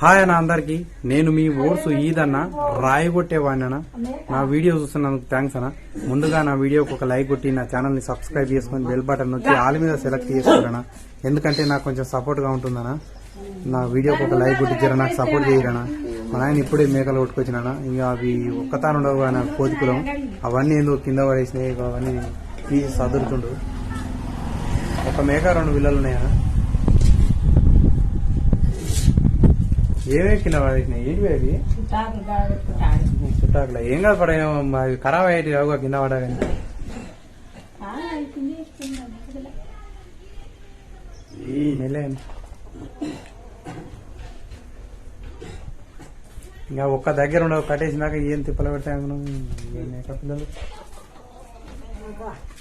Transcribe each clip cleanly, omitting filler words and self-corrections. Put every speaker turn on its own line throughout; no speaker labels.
Hi అన్న అందరికి, నేను మీ ఓర్సు ఈదన్న రాయగొట్టేవాడినా. నా వీడియో చూస్తున్నందుకు థ్యాంక్స్ అన్న. ముందుగా నా వీడియోకి ఒక లైక్ కొట్టి నా ఛానల్ ని సబ్స్క్రైబ్ చేసుకుని బెల్ బటన్ వచ్చి ఆల్ మీద సెలెక్ట్ చేసుకోరనా, ఎందుకంటే నాకు కొంచెం సపోర్ట్ గా ఉంటుందనా. నా వీడియోకి ఒక లైక్ కొట్టించారా, నాకు సపోర్ట్ చేయరనా. మా ఆయన ఇప్పుడే మేకలు కొట్టుకొచ్చినా, ఇంకా అవి ఒక్కతానుండవు నా కోతికులం, అవన్నీ ఎందుకు కింద పడేసినాయి, అవన్నీ తీసి సదురుతుండు. ఒక మేక 2 పిల్లలు ఉన్నాయా, ఏమేమి కింద పడేసినాయి, ఏంటి అవి చుట్టాకులా. ఏం కాదు పడ ఖరాబ్ అయ్యేటి కావుగా కింద పడగాని. ఇంకా ఒక్క దగ్గర ఉండవు, కట్టేసినాక ఏం తిప్పలు పెడతాను మేక పిల్లలు.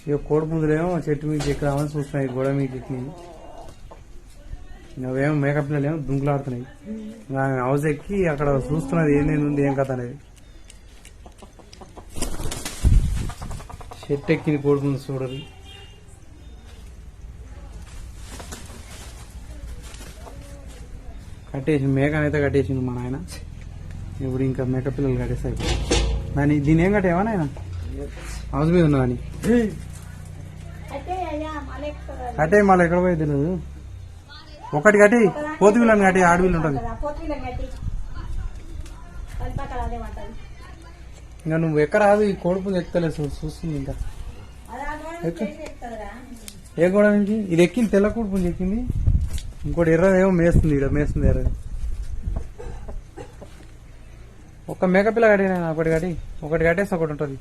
ఇక కోడి పుంజులేమో చెట్టు మీకు ఎక్కుదామని చూస్తున్నాయి, గోడ మీకు ఎక్కినాయి. అవేమో మేకప్ పిల్లలు ఏమో దుంకులాడుతున్నాయి. హౌస్ ఎక్కి అక్కడ చూస్తున్నది ఏంది ఉంది ఏం కథ అనేది. చెట్టు ఎక్కింది కోడుకుంది చూడరు. కట్టేసింది మేకనైతే కట్టేసింది మా నాయన. ఇప్పుడు ఇంకా మేకప్ పిల్లలు కట్టేస్తాయి. దీని ఏం కట్టేవా నాయన, హౌస్ మీద ఉన్నదని కట్టే. మళ్ళీ ఎక్కడ పోయి తెలియదు. ఒకటి కట్టి పోతు వీళ్ళని కట్టి ఆడవిల్లు ఉంటుంది. ఇంకా నువ్వు ఎక్కడ రాదు, ఈ కోడుపుంది ఎక్కలేదు చూస్తుంది. ఇంకా ఏ గోడ నుంచి ఇది ఎక్కింది, తెల్ల కోడుపుంది ఎక్కింది. ఇంకోటి ఎర్రదేమో మేస్తుంది, ఇక్కడ మేస్తుంది ఎర్రది. ఒక్క మేకపిల్ల కట్టినా, ఒకటి కట్టేస్తే ఒకటి ఉంటుంది.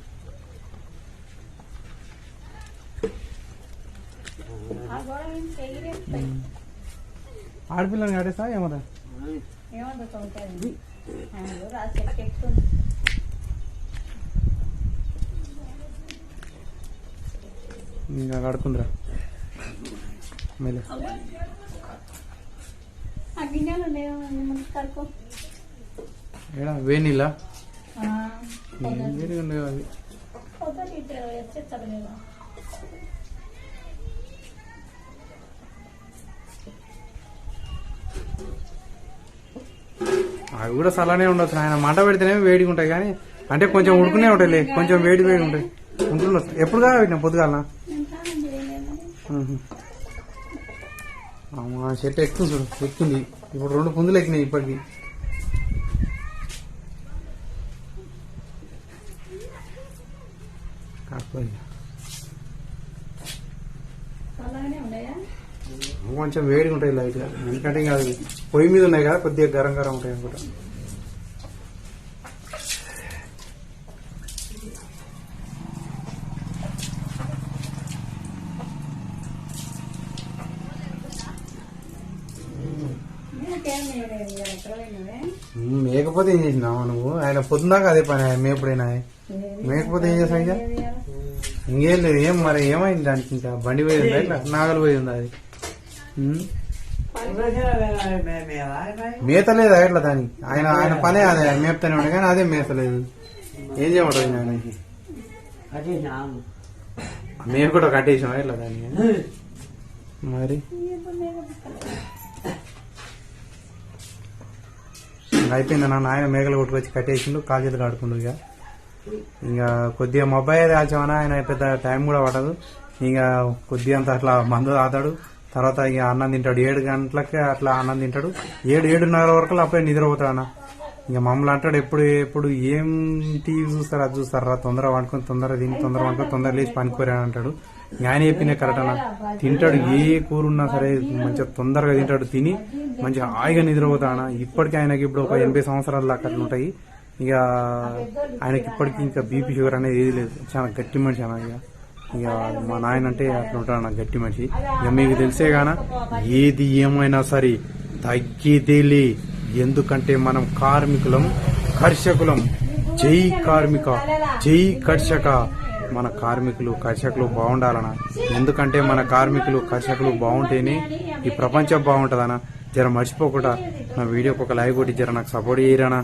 ఆడపిల్లని కట్టేస్తా ఏమరా ఇంకా కడుకుందిరా మళ్ళీ. ఏడా వేణిలా అది అవి కూడా చల్లనే ఉండొచ్చు. ఆయన మంట పెడితేనే వేడిగా ఉంటాయి, కానీ అంటే కొంచెం ఉడుకునే ఉంటాయి, కొంచెం వేడి ఉంటాయి ఉంటుండొచ్చు. ఎప్పుడు కాదు పెట్టినా పొద్దుగాలనా చెట్టు ఎక్కుతుంది చూడు, ఎక్కుంది. ఇప్పుడు 2 పుంజులు ఎక్కినాయి ఇప్పటికి. కొంచెం వేడిగా ఉంటాయి లైట్ గా, ఎందుకంటే ఇంకా పొయ్యి మీద ఉన్నాయి కదా, కొద్దిగా గరం గరం ఉంటాయి అనుకుంటా. మేకపోతే ఏం చేసినావు నువ్వు? ఆయన పొద్దున్నాక అదే పని, మేపుడైనా మేకపోతే ఏం చేసావు? ఇక ఇంకేం లేదు. ఏం మరి ఏమైంది దానికి? ఇంకా బండి పోయి ఉందా, ఇట్లా నాగలు పోయి ఉందా? అది మేతలేదు ఎట్లా దానికి? ఆయన పనే అదే, మేపుతానే ఉండే కానీ అదే మేతలేదు. ఏం చేయమంటారు ఆయనకి? మేము కూడా కట్టేసాం ఎట్లా దానికి మరి. అయిపోయింది నా నాయన మేకలు కొట్టుకొచ్చి కట్టేసిండు, కాలు చేతులు ఆడుకుండు. ఇంకా కొద్దిగా మొబైల్ దాల్చామన్నా ఆయన పెద్ద టైం కూడా పడదు. ఇంకా కొద్దిగా అంత అట్లా మందు తాతాడు. తర్వాత ఇక అన్నం తింటాడు. 7 గంటలకి అట్లా అన్నం తింటాడు. 7-7:30 వరకు అప్పుడే నిద్రపోతాడు అన్న. ఇంకా మమ్మల్ని అంటాడు ఎప్పుడు ఏం టీవీ చూస్తారా, అది చూస్తారా, తొందరగా వండుకొని తొందరగా తిని తొందరగా వండుకొని తొందరగా లేచి పనికోరా అంటాడు. ఆయన చెప్పిన కరెక్ట్ అన్న. తింటాడు, ఏ కూర ఉన్నా సరే మంచిగా తొందరగా తింటాడు, తిని మంచిగా హాయిగా నిద్రపోతాడు. ఇప్పటికీ ఆయనకి ఇప్పుడు ఒక 80 సంవత్సరాల దాకా అట్లా ఉంటాయి. ఇక ఆయనకి ఇప్పటికీ ఇంకా బీపీ షుగర్ అనేది ఏది లేదు. చాలా గట్టి మనిషి అన్న. ఇక మా నాయన అంటే అట్లా ఉంటాడు నాకు, గట్టి మనిషి. ఇక మీకు తెలిసే గాన ఏది ఏమైనా సరే తగ్గేదేలే, ఎందుకంటే మనం కార్మికులం, కర్షకులం. జై కార్మిక, జై కర్షక. మన కర్షకులు బాగుండాలనా, ఎందుకంటే మన కర్షకులు బాగుంటేనే ఈ ప్రపంచం బాగుంటదనా. జర మర్చిపోకుండా నా వీడియోకి ఒక లైక్ కొట్టి జర నాకు సపోర్ట్ చేయరానా.